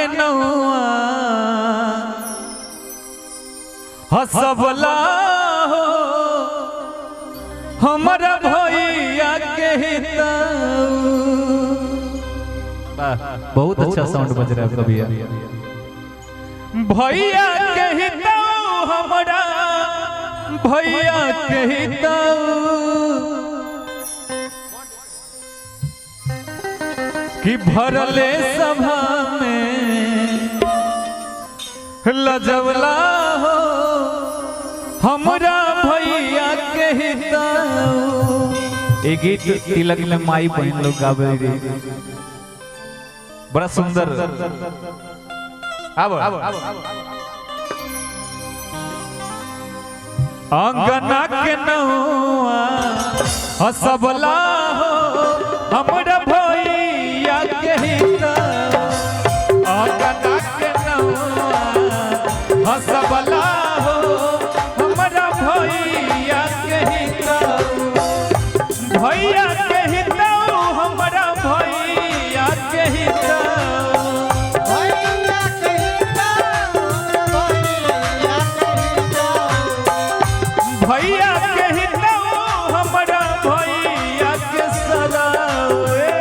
के नौआ हसबला हो हमारा भैया के हिताऊ। बहुत अच्छा साउंड बज रहा है कभी। भैया के हिताऊ हमारा भैया के हिताऊ कि भरले सभा में लजवला हो हमरा भैया के हिताऊ। एक गीत तिलक में माई बहन लोग गावे रही, बड़ा सुंदर। अंगना के नौआ हसबला हो हमरा भैया के हिताऊ। अंगना के नौआ हसबला हो हमरा भैया के हिताऊ। भैया के हिताऊ हमरा भैया के हिताऊ। भैया के हिताऊ हमरा भैया के सलावे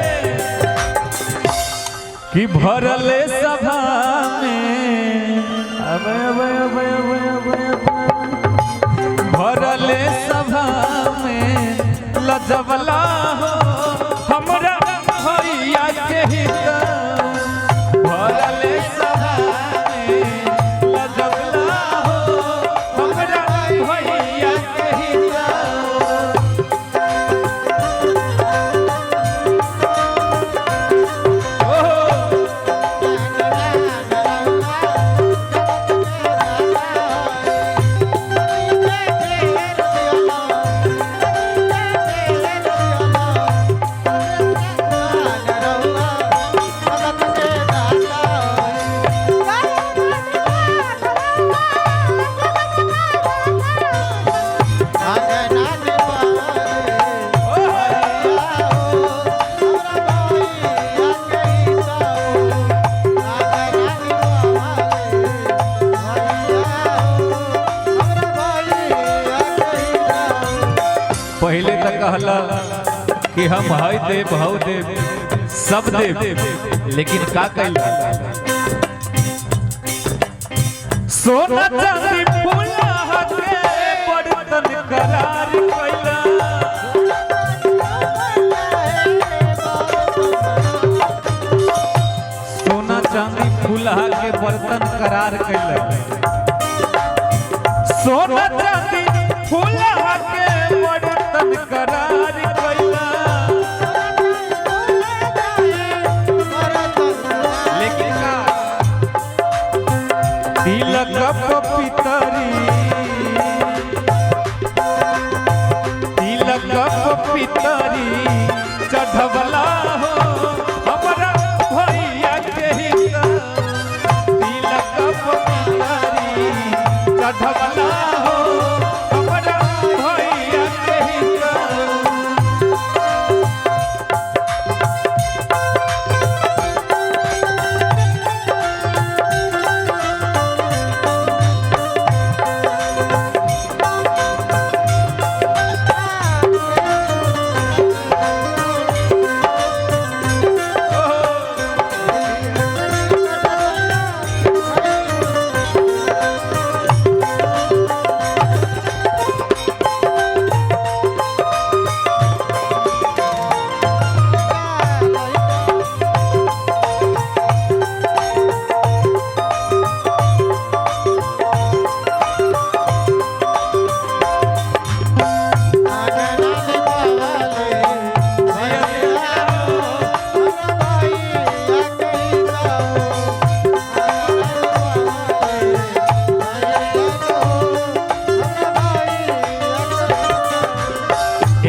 कि भरले सभा में भरले सभा में लजवला हो हमरा भैया के हिताऊ। भरले सभा में लजवला हो हमरा भैया के हिताऊ। पहले तक कहला कि हम हई देव हऊ देव सब देव, लेकिन का कइल सोना चांदी फूला के बर्तन करार कइला। सोना चांदी फूला के बर्तन करार कइला। सोना चांदी फूला के बर्तन करार कइला। लेकिन का तिलक पितरी तिलक पितरी चढ़वला हो हमरा भैया के हिताऊ। तिलक पितरी चढ़वला हो हमरा भैया के हिताऊ।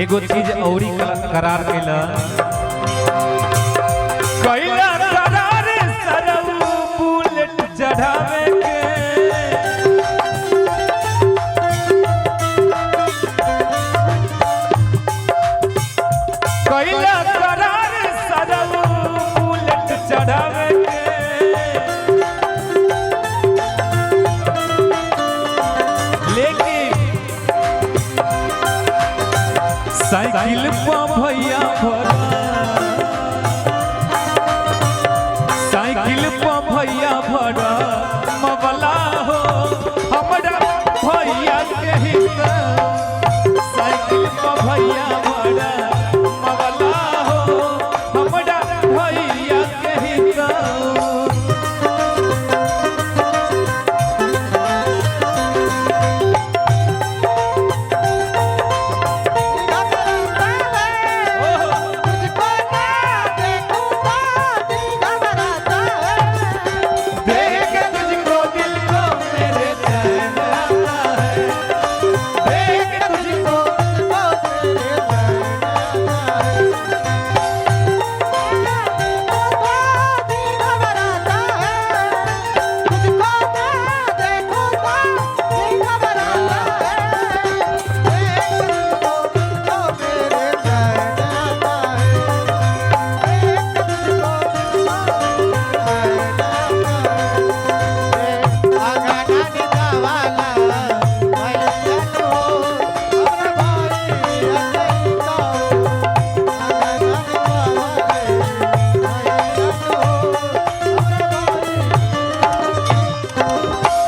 एगो चीज औरी करार कैला करार सरऊ बुलेट चढ़ावे के। कैला करार सरऊ बुलेट चढ़ावे के। भरा मवला हो हमरा भैया के हित साइकिल पर भैया भरा मवला हो हमरा भैया के हित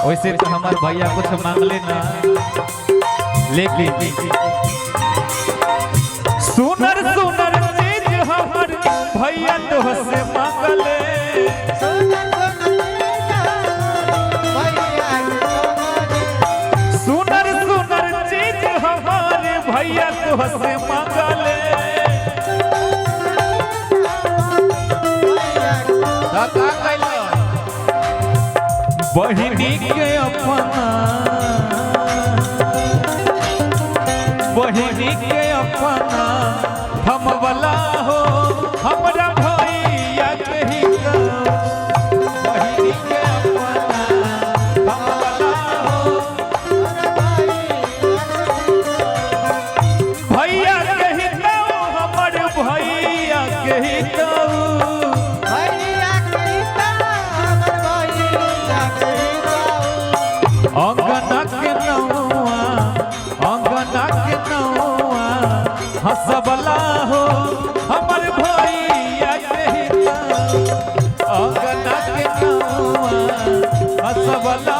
वैसे तो हमारे भैया कुछ मांगले ना लेकिन सुनर सुनर चीज हमार भैया तो से मांगले सुनर सुनर चीज हमारे भैया तो से मांगले बहिनी के अपना बहिनी के अपना हम वाला हो हमरा भैया के हित बहिनी के अपना हम वाला हो भैया के हित हमर भैया के हित अंगना के नौआ हंसबला हो हमर भैया के हित अंगना के नौआ हंसबला